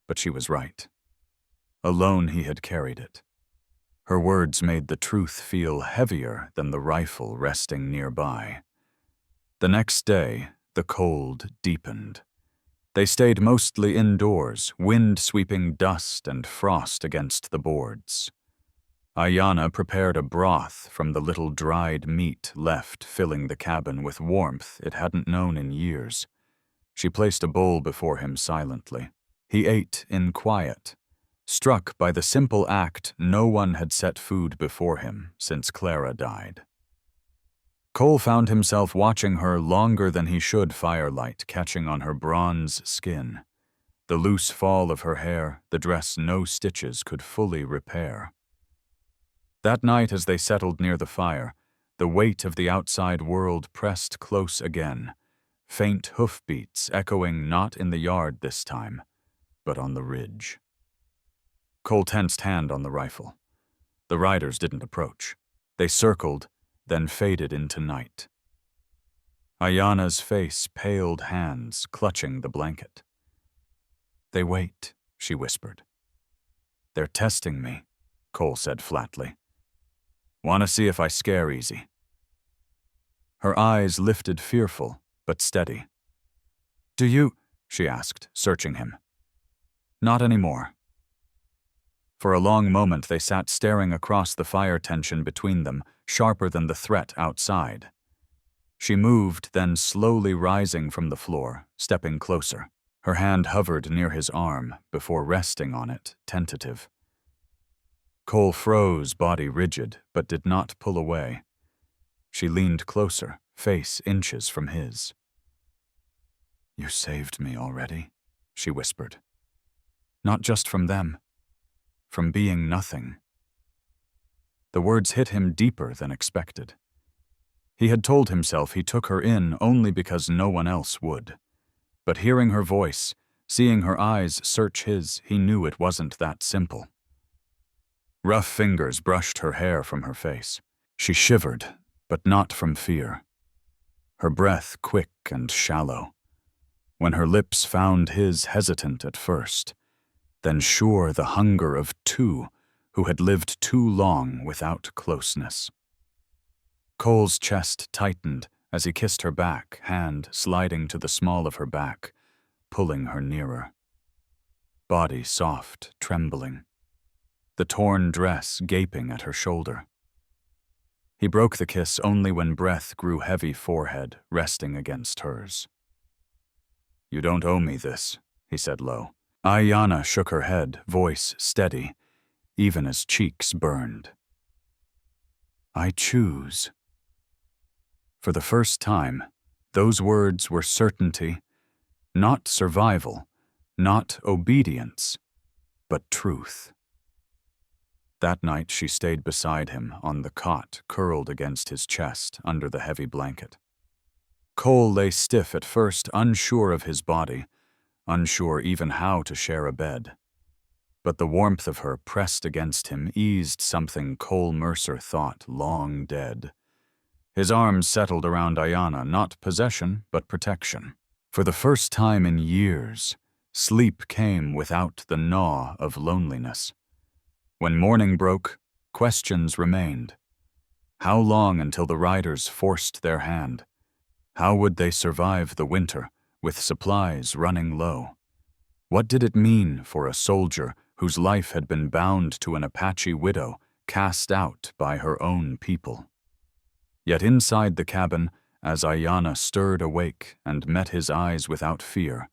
but she was right. Alone he had carried it. Her words made the truth feel heavier than the rifle resting nearby. The next day, the cold deepened. They stayed mostly indoors, wind sweeping dust and frost against the boards. Aiyana prepared a broth from the little dried meat left, filling the cabin with warmth it hadn't known in years. She placed a bowl before him silently. He ate in quiet, struck by the simple act no one had set food before him since Clara died. Cole found himself watching her longer than he should, firelight catching on her bronze skin. The loose fall of her hair, the dress no stitches could fully repair. That night, as they settled near the fire, the weight of the outside world pressed close again, faint hoofbeats echoing not in the yard this time, but on the ridge. Cole tensed hand on the rifle. The riders didn't approach. They circled, then faded into night. Aiyana's face paled, hands clutching the blanket. "They wait," she whispered. "They're testing me," Cole said flatly. "Want to see if I scare easy." Her eyes lifted, fearful but steady. "Do you?" she asked, searching him. "Not anymore." For a long moment they sat staring across the fire tension between them, sharper than the threat outside. She moved, then slowly rising from the floor, stepping closer. Her hand hovered near his arm before resting on it, tentative. Cole froze, body rigid, but did not pull away. She leaned closer, face inches from his. "You saved me already," she whispered. "Not just from them. From being nothing." The words hit him deeper than expected. He had told himself he took her in only because no one else would. But hearing her voice, seeing her eyes search his, he knew it wasn't that simple. Rough fingers brushed her hair from her face. She shivered, but not from fear. Her breath quick and shallow. When her lips found his, hesitant at first, then sure, the hunger of two who had lived too long without closeness. Cole's chest tightened as he kissed her back, hand sliding to the small of her back, pulling her nearer. Body soft, trembling. The torn dress gaping at her shoulder. He broke the kiss only when breath grew heavy, forehead resting against hers. "You don't owe me this," he said low. Aiyana shook her head, voice steady, even as cheeks burned. I choose. For the first time, those words were certainty, not survival, not obedience, but truth. That night she stayed beside him on the cot curled against his chest under the heavy blanket. Cole lay stiff at first, unsure of his body, unsure even how to share a bed. But the warmth of her pressed against him eased something Cole Mercer thought long dead. His arms settled around Aiyana, not possession, but protection. For the first time in years, sleep came without the gnaw of loneliness. When morning broke, questions remained. How long until the riders forced their hand? How would they survive the winter, with supplies running low? What did it mean for a soldier whose life had been bound to an Apache widow, cast out by her own people? Yet inside the cabin, as Aiyana stirred awake and met his eyes without fear,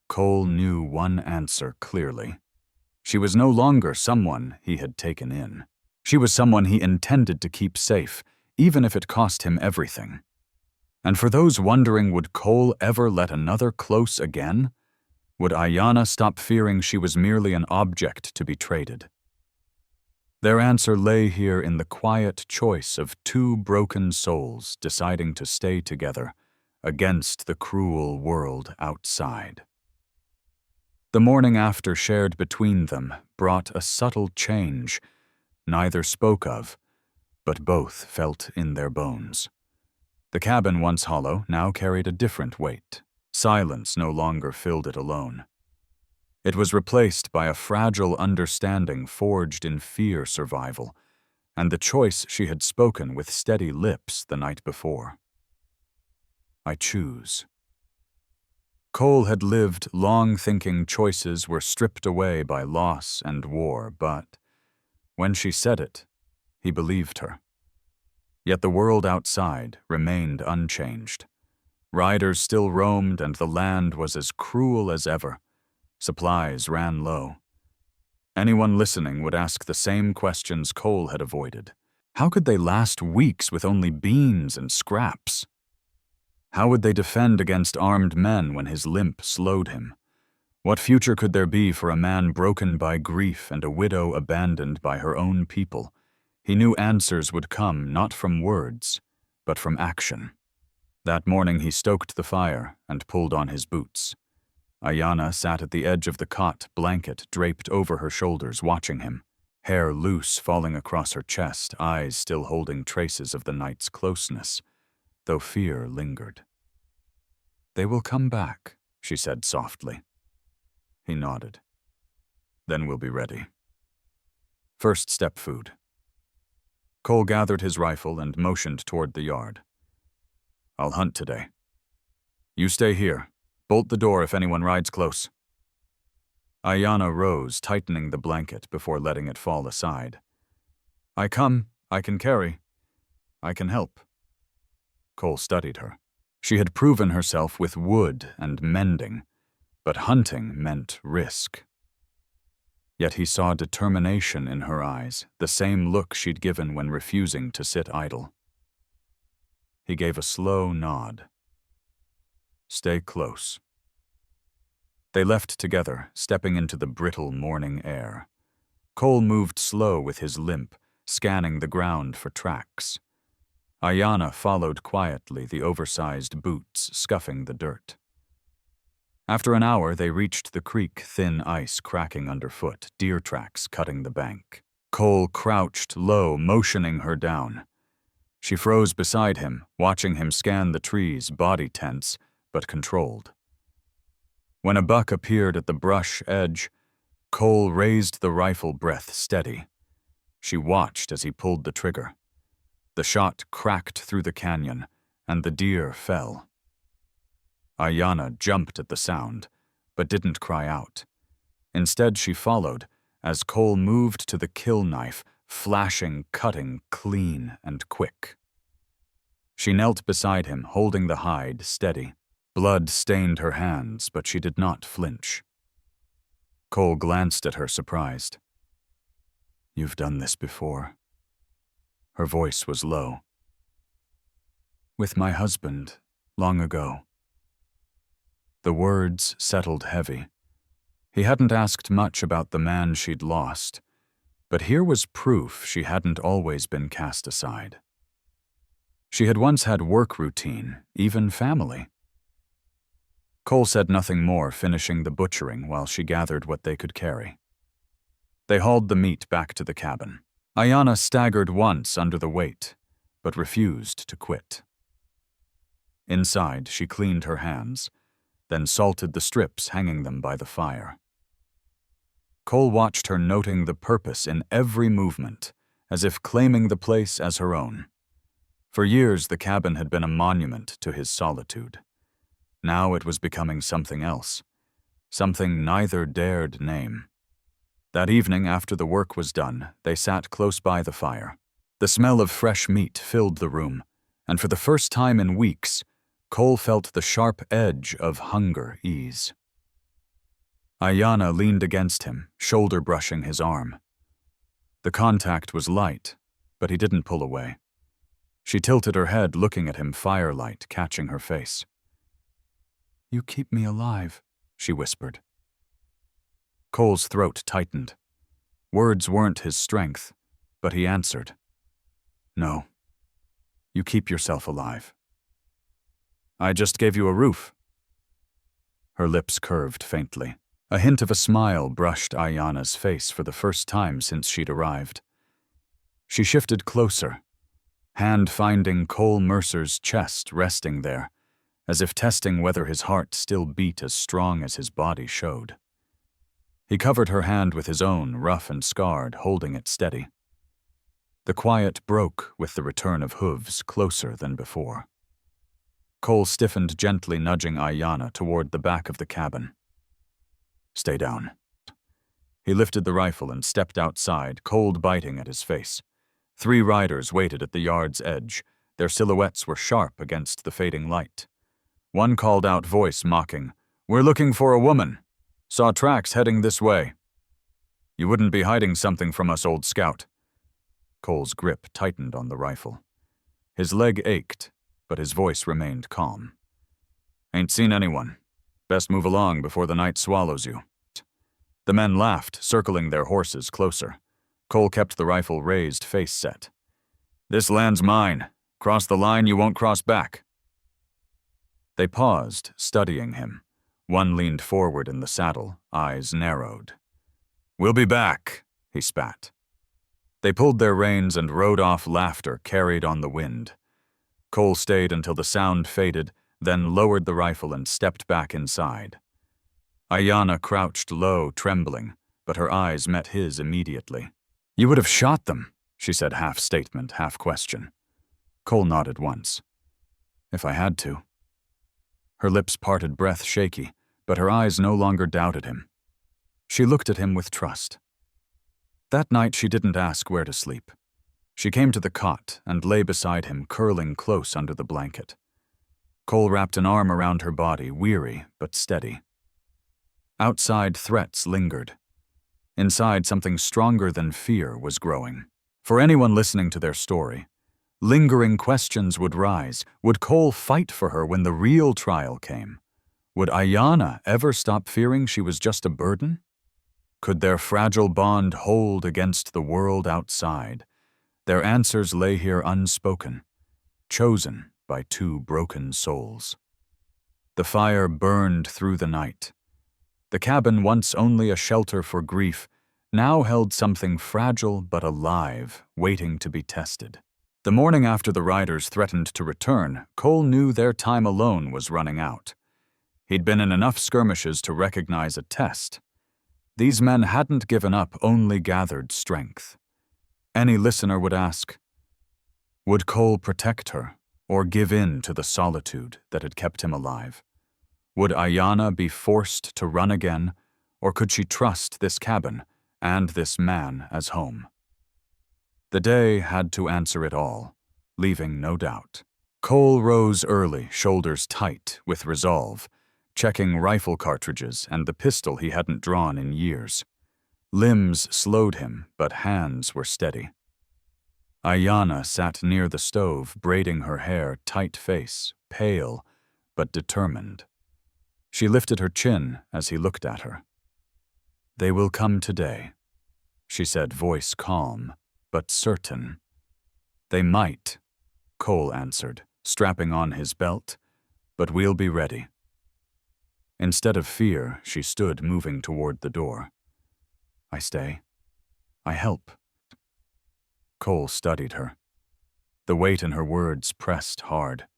Cole knew one answer clearly. She was no longer someone he had taken in. She was someone he intended to keep safe, even if it cost him everything. And for those wondering, would Cole ever let another close again? Would Aiyana stop fearing she was merely an object to be traded? Their answer lay here in the quiet choice of two broken souls deciding to stay together against the cruel world outside. The morning after shared between them brought a subtle change neither spoke of, but both felt in their bones. The cabin, once hollow, now carried a different weight. Silence no longer filled it alone. It was replaced by a fragile understanding forged in fear survival, and the choice she had spoken with steady lips the night before. I choose. Cole had lived long thinking choices were stripped away by loss and war, but when she said it, he believed her. Yet the world outside remained unchanged. Riders still roamed and the land was as cruel as ever. Supplies ran low. Anyone listening would ask the same questions Cole had avoided. How could they last weeks with only beans and scraps? How would they defend against armed men when his limp slowed him? What future could there be for a man broken by grief and a widow abandoned by her own people? He knew answers would come not from words, but from action. That morning he stoked the fire and pulled on his boots. Aiyana sat at the edge of the cot, blanket draped over her shoulders, watching him, hair loose falling across her chest, eyes still holding traces of the night's closeness, though fear lingered. They will come back, she said softly. He nodded. Then we'll be ready. First step food. Cole gathered his rifle and motioned toward the yard. I'll hunt today. You stay here. Bolt the door if anyone rides close. Aiyana rose, tightening the blanket before letting it fall aside. I come, I can carry. I can help. Cole studied her. She had proven herself with wood and mending, but hunting meant risk. Yet he saw determination in her eyes, the same look she'd given when refusing to sit idle. He gave a slow nod. Stay close. They left together, stepping into the brittle morning air. Cole moved slow with his limp, scanning the ground for tracks. Aiyana followed quietly, the oversized boots scuffing the dirt. After an hour, they reached the creek, thin ice cracking underfoot, deer tracks cutting the bank. Cole crouched low, motioning her down. She froze beside him, watching him scan the trees, body tense, but controlled. When a buck appeared at the brush edge, Cole raised the rifle, breath steady. She watched as he pulled the trigger. The shot cracked through the canyon, and the deer fell. Aiyana jumped at the sound, but didn't cry out. Instead, she followed, as Cole moved to the kill knife, flashing, cutting, clean and quick. She knelt beside him, holding the hide steady. Blood stained her hands, but she did not flinch. Cole glanced at her, surprised. "You've done this before." Her voice was low. "With my husband, long ago." The words settled heavy. He hadn't asked much about the man she'd lost, but here was proof she hadn't always been cast aside. She had once had work routine, even family. Cole said nothing more, finishing the butchering while she gathered what they could carry. They hauled the meat back to the cabin. Aiyana staggered once under the weight, but refused to quit. Inside, she cleaned her hands, then salted the strips, hanging them by the fire. Cole watched her, noting the purpose in every movement, as if claiming the place as her own. For years, the cabin had been a monument to his solitude. Now it was becoming something else, something neither dared name. That evening, after the work was done, they sat close by the fire. The smell of fresh meat filled the room, and for the first time in weeks, Cole felt the sharp edge of hunger ease. Aiyana leaned against him, shoulder brushing his arm. The contact was light, but he didn't pull away. She tilted her head, looking at him, firelight catching her face. "You keep me alive," she whispered. Cole's throat tightened. Words weren't his strength, but he answered. "No, you keep yourself alive. I just gave you a roof." Her lips curved faintly. A hint of a smile brushed Aiyana's face for the first time since she'd arrived. She shifted closer, hand finding Cole Mercer's chest resting there, as if testing whether his heart still beat as strong as his body showed. He covered her hand with his own, rough and scarred, holding it steady. The quiet broke with the return of hooves, closer than before. Cole stiffened, gently nudging Aiyana toward the back of the cabin. "Stay down." He lifted the rifle and stepped outside, cold biting at his face. 3 riders waited at the yard's edge. Their silhouettes were sharp against the fading light. One called out, voice mocking, "We're looking for a woman. Saw tracks heading this way." "You wouldn't be hiding something from us, old scout." Cole's grip tightened on the rifle. His leg ached, but his voice remained calm. "Ain't seen anyone. Best move along before the night swallows you." The men laughed, circling their horses closer. Cole kept the rifle raised, face set. "This land's mine. Cross the line, you won't cross back." They paused, studying him. One leaned forward in the saddle, eyes narrowed. "We'll be back," he spat. They pulled their reins and rode off, laughter carried on the wind. Cole stayed until the sound faded, then lowered the rifle and stepped back inside. Aiyana crouched low, trembling, but her eyes met his immediately. "You would have shot them," she said, half statement, half question. Cole nodded once. "If I had to." Her lips parted, breath shaky, but her eyes no longer doubted him. She looked at him with trust. That night she didn't ask where to sleep. She came to the cot and lay beside him, curling close under the blanket. Cole wrapped an arm around her body, weary but steady. Outside, threats lingered. Inside, something stronger than fear was growing. For anyone listening to their story, lingering questions would rise. Would Cole fight for her when the real trial came? Would Aiyana ever stop fearing she was just a burden? Could their fragile bond hold against the world outside? Their answers lay here unspoken, chosen by 2 broken souls. The fire burned through the night. The cabin, once only a shelter for grief, now held something fragile but alive, waiting to be tested. The morning after the riders threatened to return, Cole knew their time alone was running out. He'd been in enough skirmishes to recognize a test. These men hadn't given up, only gathered strength. Any listener would ask, would Cole protect her or give in to the solitude that had kept him alive? Would Aiyana be forced to run again, or could she trust this cabin and this man as home? The day had to answer it all, leaving no doubt. Cole rose early, shoulders tight with resolve, checking rifle cartridges and the pistol he hadn't drawn in years. Limbs slowed him, but hands were steady. Aiyana sat near the stove, braiding her hair, tight face, pale, but determined. She lifted her chin as he looked at her. "They will come today," she said, voice calm, but certain. "They might," Cole answered, strapping on his belt, "but we'll be ready." Instead of fear, she stood, moving toward the door. "I stay. I help." Cole studied her. The weight in her words pressed hard.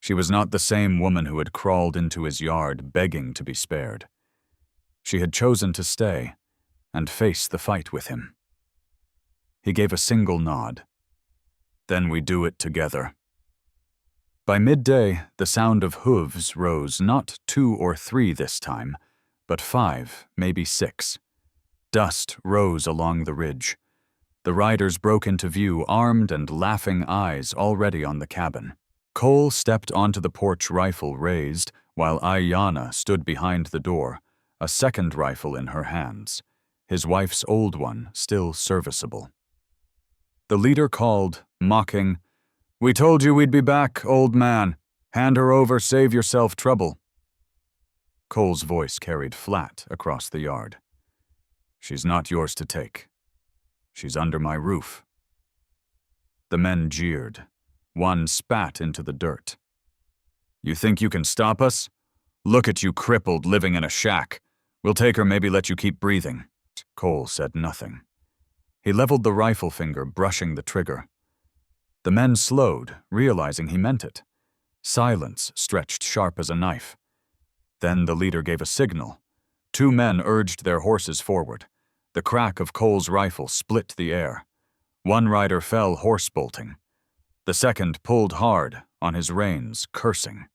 She was not the same woman who had crawled into his yard begging to be spared. She had chosen to stay and face the fight with him. He gave a single nod. "Then we do it together." By midday, the sound of hooves rose, not 2 or 3 this time, but 5, maybe 6. Dust rose along the ridge. The riders broke into view, armed and laughing eyes already on the cabin. Cole stepped onto the porch, rifle raised, while Aiyana stood behind the door, a second rifle in her hands, his wife's old one still serviceable. The leader called, mocking, "We told you we'd be back, old man. Hand her over, save yourself trouble." Cole's voice carried flat across the yard. "She's not yours to take. She's under my roof." The men jeered. One spat into the dirt. "You think you can stop us? Look at you crippled, living in a shack. We'll take her, maybe let you keep breathing." Cole said nothing. He leveled the rifle finger, brushing the trigger. The men slowed, realizing he meant it. Silence stretched sharp as a knife. Then the leader gave a signal. 2 men urged their horses forward. The crack of Cole's rifle split the air. One rider fell horse-bolting. The second pulled hard on his reins, cursing.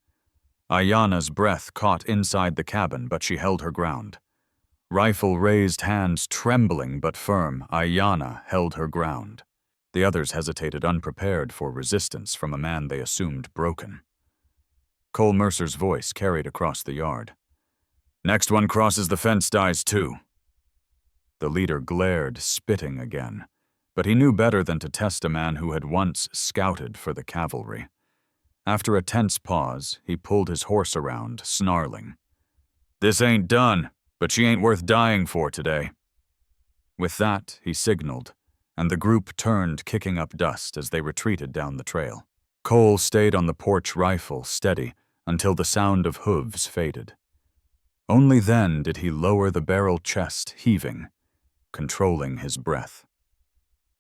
Aiyana's breath caught inside the cabin, but she held her ground. Rifle raised, hands trembling but firm, Aiyana held her ground. The others hesitated, unprepared for resistance from a man they assumed broken. Cole Mercer's voice carried across the yard. "Next one crosses the fence dies too." The leader glared, spitting again, but he knew better than to test a man who had once scouted for the cavalry. After a tense pause, he pulled his horse around, snarling. "This ain't done, but she ain't worth dying for today." With that, he signaled, and the group turned, kicking up dust as they retreated down the trail. Cole stayed on the porch, rifle steady, until the sound of hooves faded. Only then did he lower the barrel, chest heaving, controlling his breath.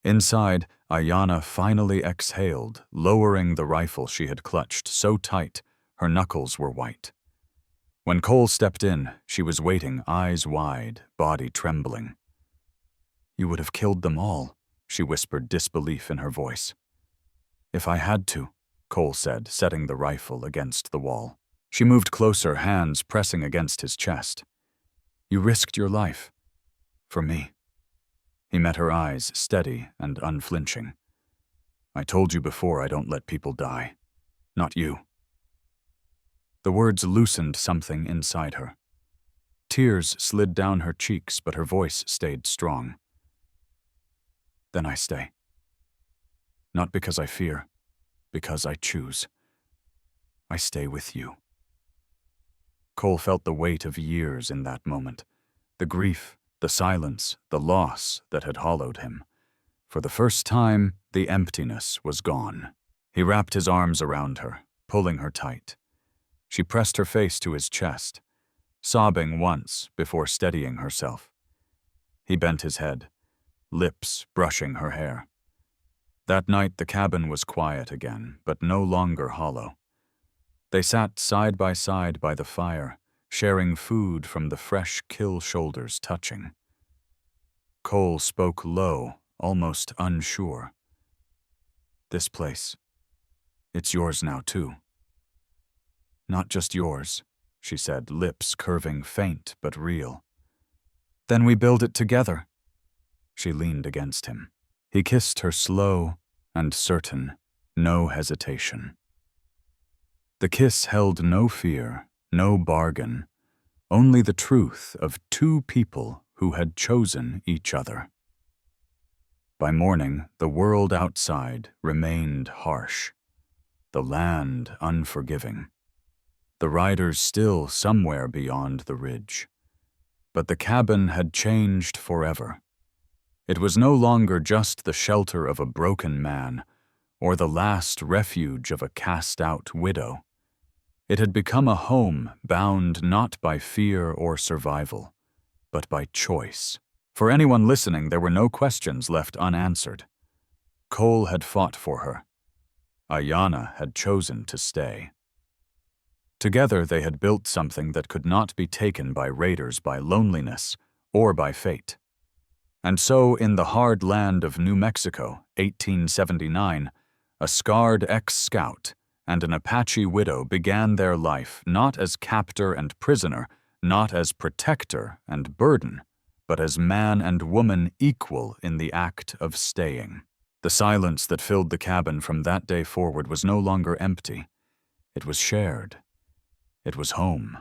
Inside, Aiyana finally exhaled, lowering the rifle she had clutched so tight her knuckles were white. When Cole stepped in, she was waiting, eyes wide, body trembling. "You would have killed them all," she whispered, disbelief in her voice. "If I had to," Cole said, setting the rifle against the wall. She moved closer, hands pressing against his chest. "You risked your life. For me." He met her eyes, steady and unflinching. "I told you before I don't let people die. Not you." The words loosened something inside her. Tears slid down her cheeks, but her voice stayed strong. "Then I stay. Not because I fear, because I choose. I stay with you." Cole felt the weight of years in that moment, the grief, the silence, the loss that had hollowed him. For the first time, the emptiness was gone. He wrapped his arms around her, pulling her tight. She pressed her face to his chest, sobbing once before steadying herself. He bent his head, lips brushing her hair. That night the cabin was quiet again, but no longer hollow. They sat side by the fire, sharing food from the fresh kill shoulders touching. Cole spoke low, almost unsure. "This place, it's yours now too." "Not just yours," she said, lips curving, faint but real. "Then we build it together." She leaned against him. He kissed her slow and certain, no hesitation. The kiss held no fear, No bargain, only the truth of two people who had chosen each other. By morning, the world outside remained harsh, the land unforgiving, the riders still somewhere beyond the ridge. But the cabin had changed forever. It was no longer just the shelter of a broken man or the last refuge of a cast-out widow. It had become a home bound not by fear or survival, but by choice. For anyone listening, there were no questions left unanswered. Cole had fought for her. Aiyana had chosen to stay. Together they had built something that could not be taken by raiders by loneliness or by fate. And so, in the hard land of New Mexico, 1879, a scarred ex-scout and an Apache widow began their life not as captor and prisoner, not as protector and burden, but as man and woman equal in the act of staying. The silence that filled the cabin from that day forward was no longer empty. It was shared. It was home.